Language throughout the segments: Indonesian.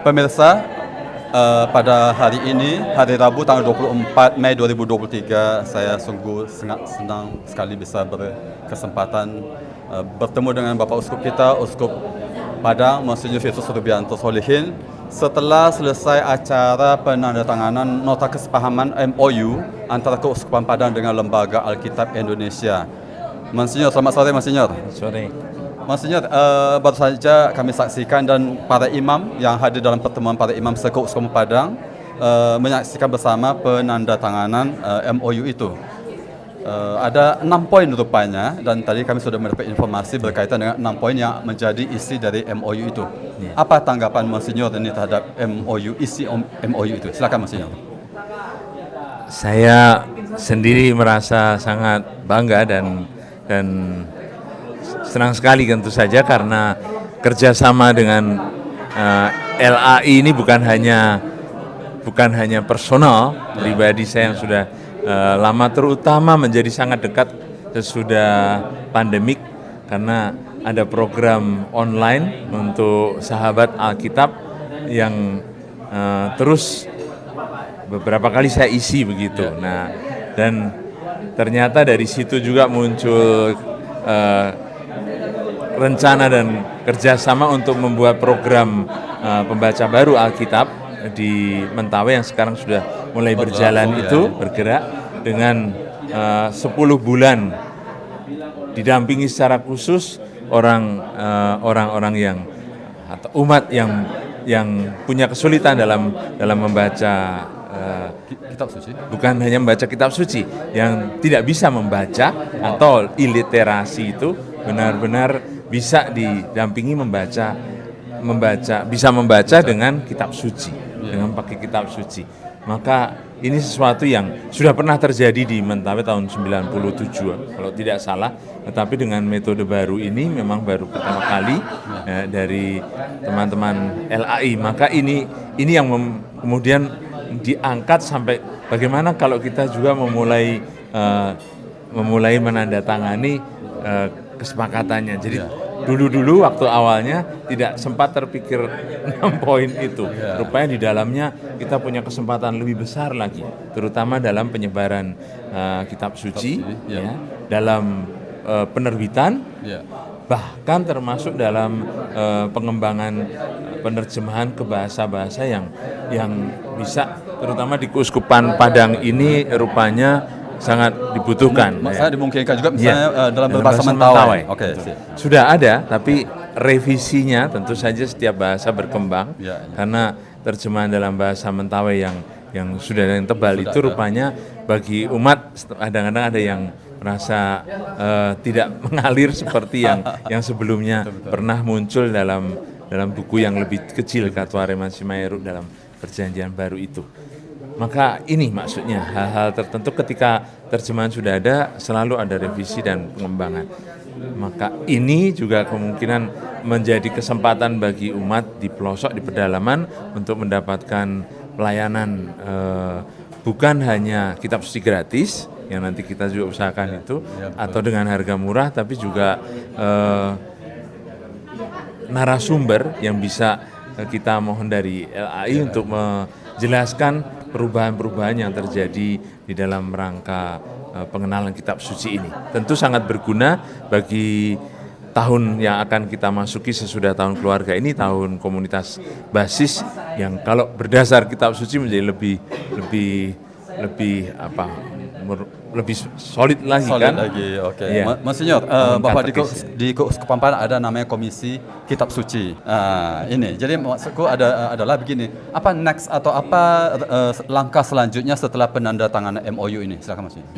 Pemirsa, pada hari ini, hari Rabu tanggal 24 Mei 2023, saya sungguh sangat senang sekali bisa berkesempatan bertemu dengan Bapak Uskup kita, Uskup Padang, Monsinyur Vitus Rubianto Solihin, setelah selesai acara penandatanganan nota kesepahaman MOU antara Keuskupan Padang dengan Lembaga Alkitab Indonesia. Monsinyur, selamat sore, Monsinyur. Sore. Monsinyur, baru saja kami saksikan dan para imam yang hadir dalam pertemuan para imam se-Keuskupan Padang menyaksikan bersama penandatanganan MOU itu. Ada 6 poin rupanya, dan tadi kami sudah mendapat informasi berkaitan dengan 6 poin yang menjadi isi dari MOU itu. Apa tanggapan Monsinyur ini terhadap MOU, isi MOU itu? Silakan Monsinyur. Saya sendiri merasa sangat bangga dan senang sekali tentu saja karena kerjasama dengan LAI ini bukan hanya personal pribadi saya yang sudah lama, terutama menjadi sangat dekat sesudah pandemik karena ada program online untuk sahabat Alkitab yang terus beberapa kali saya isi begitu. Nah, dan ternyata dari situ juga muncul rencana dan kerjasama untuk membuat program pembaca baru Alkitab di Mentawai yang sekarang sudah mulai berjalan bergerak dengan 10 bulan didampingi secara khusus orang-orang yang atau umat yang punya kesulitan dalam membaca Kitab suci. Bukan hanya membaca kitab suci, yang tidak bisa membaca atau iliterasi itu benar-benar bisa didampingi bisa membaca dengan kitab suci, dengan pakai kitab suci. Maka ini sesuatu yang sudah pernah terjadi di Mentawai tahun 97 kalau tidak salah, tetapi dengan metode baru ini memang baru pertama kali dari teman-teman LAI. Maka ini yang kemudian diangkat sampai bagaimana kalau kita juga memulai menandatangani kesepakatannya. Jadi dulu waktu awalnya tidak sempat terpikir 6 poin itu. Rupanya di dalamnya kita punya kesempatan lebih besar lagi, terutama dalam penyebaran kitab suci, dalam penerbitan, bahkan termasuk dalam pengembangan penerjemahan ke bahasa-bahasa yang bisa, terutama di Keuskupan Padang ini rupanya sangat dibutuhkan. Saya dimungkinkan juga misalnya dalam berbahasa Mentawai. Oke. Sudah ada, tapi revisinya tentu saja setiap bahasa berkembang karena terjemahan dalam bahasa Mentawai yang sudah yang tebal itu rupanya bagi umat kadang-kadang ada yang merasa tidak mengalir seperti yang sebelumnya pernah muncul dalam buku yang lebih kecil Katuare Mansimaeru dalam Perjanjian Baru itu. Maka ini maksudnya hal-hal tertentu ketika terjemahan sudah ada selalu ada revisi dan pengembangan. Maka ini juga kemungkinan menjadi kesempatan bagi umat di pelosok, di pedalaman untuk mendapatkan pelayanan bukan hanya kitab suci gratis yang nanti kita juga usahakan itu atau dengan harga murah, tapi juga narasumber yang bisa kita mohon dari LAI untuk menjelaskan perubahan-perubahan yang terjadi di dalam rangka pengenalan kitab suci ini. Tentu sangat berguna bagi tahun yang akan kita masuki sesudah tahun keluarga ini, tahun komunitas basis yang kalau berdasar kitab suci menjadi lebih solid lagi kan? Oke. Ya. Monsinyur, Bapak di Keuskupan Padang ada namanya Komisi Kitab Suci. Ini, jadi maksudku adalah begini, apa next atau apa langkah selanjutnya setelah penandatanganan MOU ini? Silakan Monsinyur.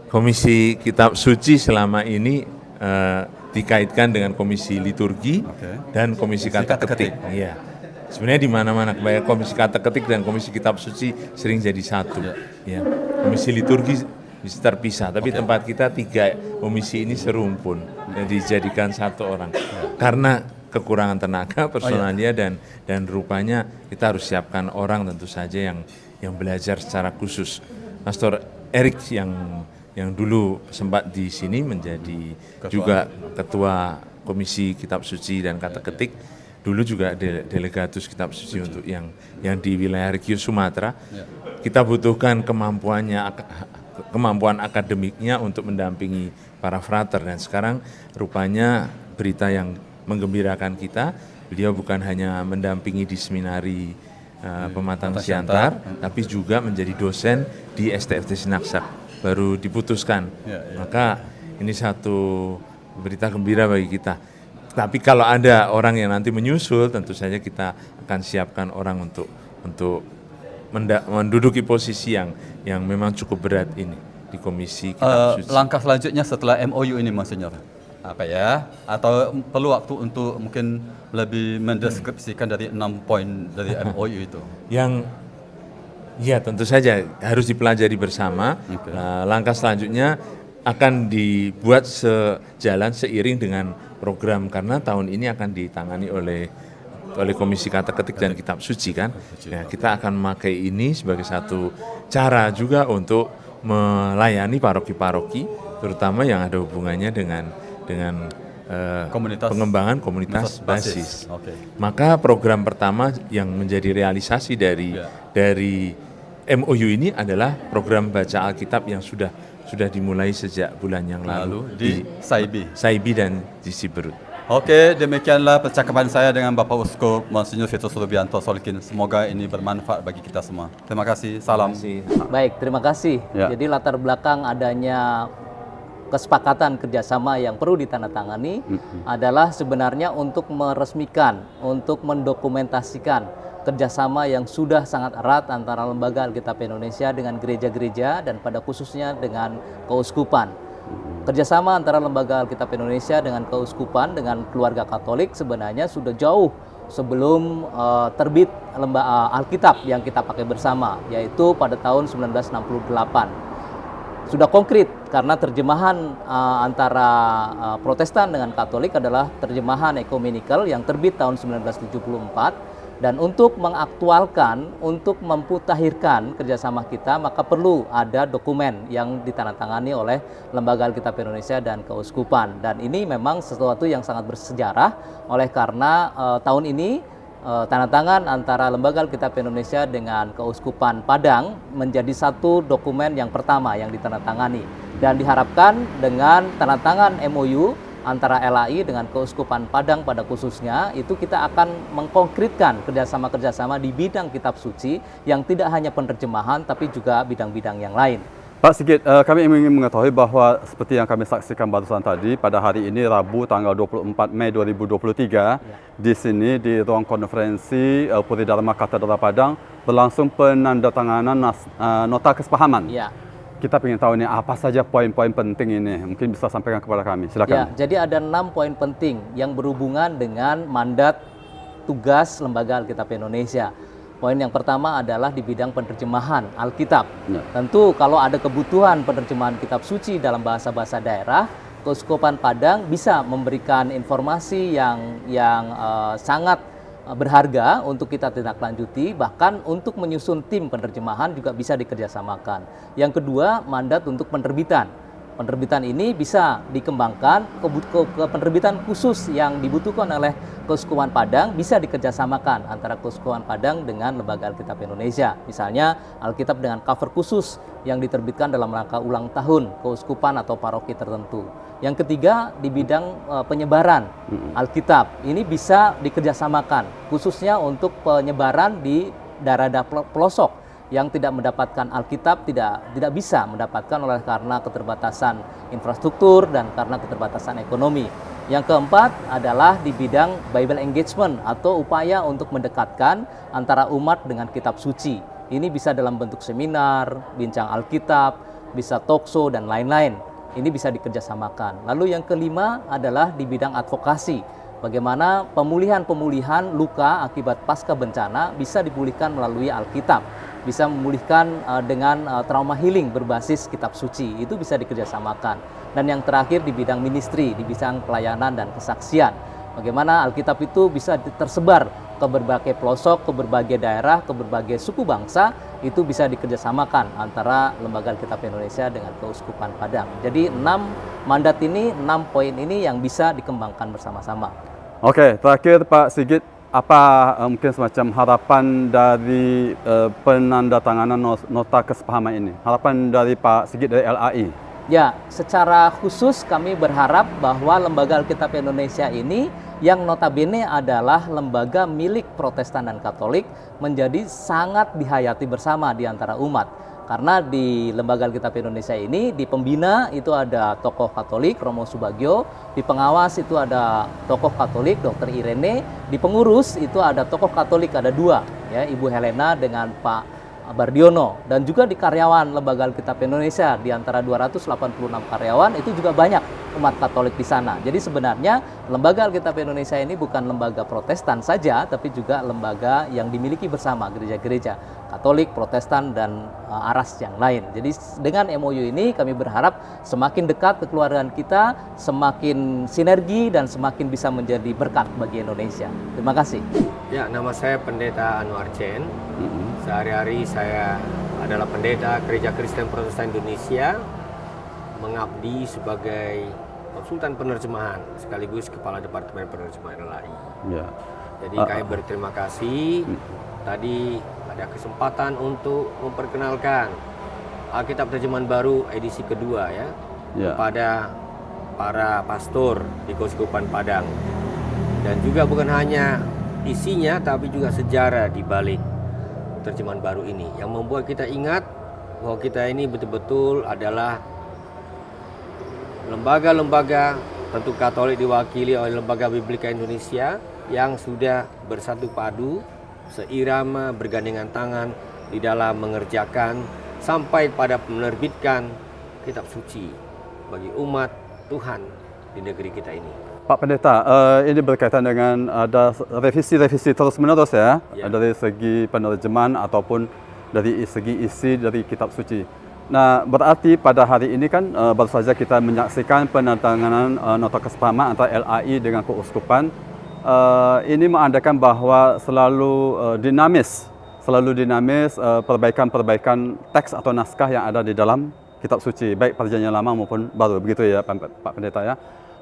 Komisi Kitab Suci selama ini dikaitkan dengan Komisi Liturgi dan Komisi Kata Ketik. Iya. Sebenarnya di mana-mana Komisi Kata Ketik dan Komisi Kitab Suci sering jadi satu. Ya. Komisi Liturgi bisa terpisah, tapi tempat kita 3 komisi ini serumpun dan dijadikan satu orang. Karena kekurangan tenaga, personalia dan rupanya kita harus siapkan orang tentu saja yang belajar secara khusus. Pastor Erik yang dulu sempat di sini menjadi juga ketua Komisi Kitab Suci dan Kata Ketik. dulu juga delegatus kitab suci untuk yang di wilayah Regio Sumatera. Kita butuhkan kemampuan akademiknya untuk mendampingi para frater, dan sekarang rupanya berita yang menggembirakan kita, beliau bukan hanya mendampingi di seminari Pematang Siantar, tapi juga menjadi dosen di STFT Sinaksak, baru diputuskan. Maka ini satu berita gembira bagi kita. Tapi kalau ada orang yang nanti menyusul, tentu saja kita akan siapkan orang untuk menduduki posisi yang memang cukup berat ini di Komisi Kitab Suci. Langkah selanjutnya setelah MOU ini, Monsinyur, apa ya? Atau perlu waktu untuk mungkin lebih mendeskripsikan dari 6 poin dari MOU itu? Ya tentu saja harus dipelajari bersama. Langkah selanjutnya akan dibuat sejalan seiring dengan program, karena tahun ini akan ditangani oleh Komisi Kateketik dan Kitab Suci kan. Ya, kita akan memakai ini sebagai satu cara juga untuk melayani paroki-paroki, terutama yang ada hubungannya dengan pengembangan komunitas basis. Maka program pertama yang menjadi realisasi dari MOU ini adalah program baca Alkitab yang sudah dimulai sejak bulan yang lalu di Saibi dan di Siberut. Oke, demikianlah percakapan saya dengan Bapak Uskup Monsinyur Vitus Rubianto Solikin. Semoga ini bermanfaat bagi kita semua. Terima kasih, salam. Baik, terima kasih. Jadi latar belakang adanya kesepakatan kerjasama yang perlu ditandatangani adalah sebenarnya untuk meresmikan, untuk mendokumentasikan kerjasama yang sudah sangat erat antara Lembaga Alkitab Indonesia dengan gereja-gereja dan pada khususnya dengan keuskupan. Kerjasama antara Lembaga Alkitab Indonesia dengan keuskupan dengan keluarga Katolik sebenarnya sudah jauh sebelum terbit Alkitab yang kita pakai bersama, yaitu pada tahun 1968. Sudah konkret karena terjemahan antara Protestan dengan Katolik adalah terjemahan ekumenikal yang terbit tahun 1974. Dan untuk mengaktualkan, untuk memutakhirkan kerjasama kita, maka perlu ada dokumen yang ditandatangani oleh Lembaga Alkitab Indonesia dan Keuskupan. Dan ini memang sesuatu yang sangat bersejarah, oleh karena tahun ini tanda tangan antara Lembaga Alkitab Indonesia dengan Keuskupan Padang menjadi satu dokumen yang pertama yang ditandatangani. Dan diharapkan dengan tanda tangan MOU antara LAI dengan Keuskupan Padang pada khususnya, itu kita akan mengkonkretkan kerjasama-kerjasama di bidang kitab suci yang tidak hanya penerjemahan tapi juga bidang-bidang yang lain. Pak Sigit, kami ingin mengetahui bahwa seperti yang kami saksikan barusan tadi, pada hari ini Rabu tanggal 24 Mei 2023, di sini di ruang konferensi Puri Dharma Katedral Padang berlangsung penandatanganan nota kesepahaman. Kita ingin tahu nih apa saja poin-poin penting ini, mungkin bisa sampaikan kepada kami, silakan. Jadi ada 6 poin penting yang berhubungan dengan mandat tugas Lembaga Alkitab Indonesia. Poin yang pertama adalah di bidang penerjemahan Alkitab. Tentu kalau ada kebutuhan penerjemahan kitab suci dalam bahasa-bahasa daerah, Keuskupan Padang bisa memberikan informasi yang sangat berharga untuk kita tindak lanjuti, bahkan untuk menyusun tim penerjemahan juga bisa dikerjasamakan. Yang kedua, mandat untuk penerbitan. Penerbitan ini bisa dikembangkan ke penerbitan khusus yang dibutuhkan oleh Keuskupan Padang, bisa dikerjasamakan antara Keuskupan Padang dengan Lembaga Alkitab Indonesia. Misalnya Alkitab dengan cover khusus yang diterbitkan dalam rangka ulang tahun keuskupan atau paroki tertentu. Yang ketiga, di bidang penyebaran Alkitab, ini bisa dikerjasamakan khususnya untuk penyebaran di daerah pelosok yang tidak mendapatkan Alkitab, tidak bisa mendapatkan oleh karena keterbatasan infrastruktur dan karena keterbatasan ekonomi. Yang keempat adalah di bidang Bible engagement atau upaya untuk mendekatkan antara umat dengan kitab suci. Ini bisa dalam bentuk seminar, bincang Alkitab, bisa talkshow dan lain-lain. Ini bisa dikerjasamakan. Lalu yang kelima adalah di bidang advokasi. Bagaimana pemulihan luka akibat pasca bencana bisa dipulihkan melalui Alkitab. Bisa memulihkan dengan trauma healing berbasis kitab suci, itu bisa dikerjasamakan. Dan yang terakhir di bidang ministry, di bidang pelayanan dan kesaksian. Bagaimana Alkitab itu bisa tersebar ke berbagai pelosok, ke berbagai daerah, ke berbagai suku bangsa, itu bisa dikerjasamakan antara Lembaga Alkitab Indonesia dengan Keuskupan Padang. Jadi 6 mandat ini, 6 poin ini yang bisa dikembangkan bersama-sama. Oke, terakhir Pak Sigit, apa mungkin semacam harapan dari penandatanganan nota kesepahaman ini? Harapan dari Pak Sigit dari LAI? Ya, secara khusus kami berharap bahwa Lembaga Alkitab Indonesia ini yang notabene adalah lembaga milik Protestan dan Katolik menjadi sangat dihayati bersama di antara umat. Karena di Lembaga Alkitab Indonesia ini, di pembina itu ada tokoh Katolik, Romo Subagio, di pengawas itu ada tokoh Katolik, Dr. Irene, di pengurus itu ada tokoh Katolik, ada 2, ya, Ibu Helena dengan Pak Bardiono, dan juga di karyawan Lembaga Alkitab Indonesia di antara 286 karyawan itu juga banyak umat Katolik di sana. Jadi sebenarnya Lembaga Alkitab Indonesia ini bukan lembaga Protestan saja, tapi juga lembaga yang dimiliki bersama gereja-gereja Katolik, Protestan, dan aras yang lain. Jadi dengan MOU ini kami berharap semakin dekat kekeluargaan kita, semakin sinergi, dan semakin bisa menjadi berkat bagi Indonesia. Terima kasih. Ya, nama saya Pendeta Anwar Chen. Sehari-hari saya adalah pendeta Gereja Kristen Protestan Indonesia, mengabdi sebagai konsultan penerjemahan sekaligus Kepala Departemen Penerjemahan LAI. Ya. Jadi kami berterima kasih. Tadi ada kesempatan untuk memperkenalkan Alkitab Terjemahan Baru edisi kedua ya, kepada para pastor di Keuskupan Padang. Dan juga bukan hanya isinya, tapi juga sejarah di balik terjemahan baru ini yang membuat kita ingat bahwa kita ini betul-betul adalah lembaga-lembaga, tentu Katolik diwakili oleh Lembaga Biblika Indonesia yang sudah bersatu padu, seirama, bergandengan tangan di dalam mengerjakan sampai pada menerbitkan kitab suci bagi umat Tuhan di negeri kita ini. Pak Pendeta, ini berkaitan dengan ada revisi-revisi terus-menerus ya, dari segi penerjemahan ataupun dari segi isi dari kitab suci. Nah, berarti pada hari ini kan baru saja kita menyaksikan penandatanganan nota kesepahaman antara LAI dengan keuskupan. Ini menandakan bahwa selalu dinamis perbaikan-perbaikan teks atau naskah yang ada di dalam kitab suci, baik Perjanjian Lama maupun Baru, begitu ya Pak Pendeta ya.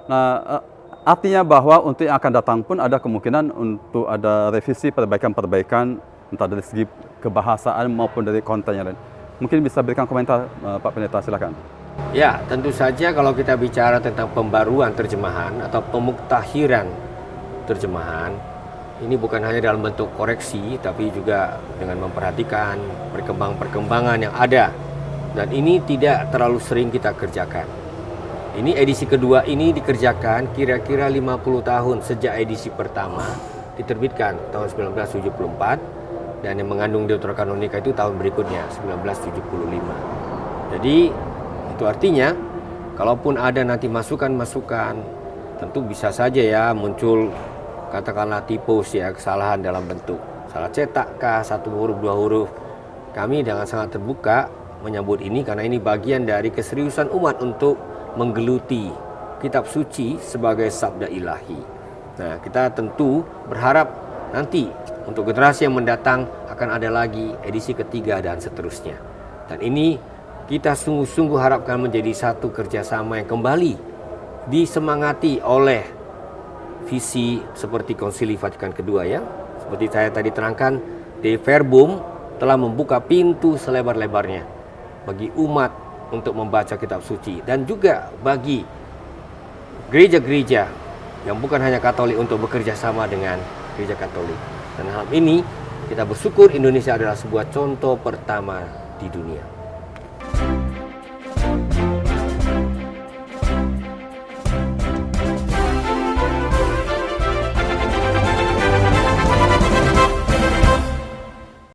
Nah, artinya bahwa untuk yang akan datang pun ada kemungkinan untuk ada revisi perbaikan-perbaikan entah dari segi kebahasaan maupun dari kontennya lain. Mungkin bisa berikan komentar Pak Pendeta, silakan. Ya, tentu saja kalau kita bicara tentang pembaruan terjemahan atau pemuktahiran terjemahan, ini bukan hanya dalam bentuk koreksi, tapi juga dengan memperhatikan perkembangan yang ada. Dan ini tidak terlalu sering kita kerjakan. Ini edisi kedua ini dikerjakan kira-kira 50 tahun sejak edisi pertama diterbitkan tahun 1974, dan yang mengandung Deuterokanonika itu tahun berikutnya 1975. Jadi itu artinya kalaupun ada nanti masukan-masukan, tentu bisa saja ya muncul katakanlah typos ya, kesalahan dalam bentuk salah cetak kah, 1 huruf 2 huruf. Kami dengan sangat terbuka menyambut ini karena ini bagian dari keseriusan umat untuk menggeluti kitab suci sebagai sabda ilahi. Nah, kita tentu berharap nanti untuk generasi yang mendatang akan ada lagi edisi ketiga dan seterusnya. Dan ini kita sungguh-sungguh harapkan menjadi satu kerjasama yang kembali disemangati oleh visi seperti Konsili Vatikan kedua ya. Seperti saya tadi terangkan, Dei Verbum telah membuka pintu selebar-lebarnya bagi umat untuk membaca kitab suci, dan juga bagi gereja-gereja yang bukan hanya Katolik untuk bekerja sama dengan gereja Katolik. Dan hal ini kita bersyukur Indonesia adalah sebuah contoh pertama di dunia.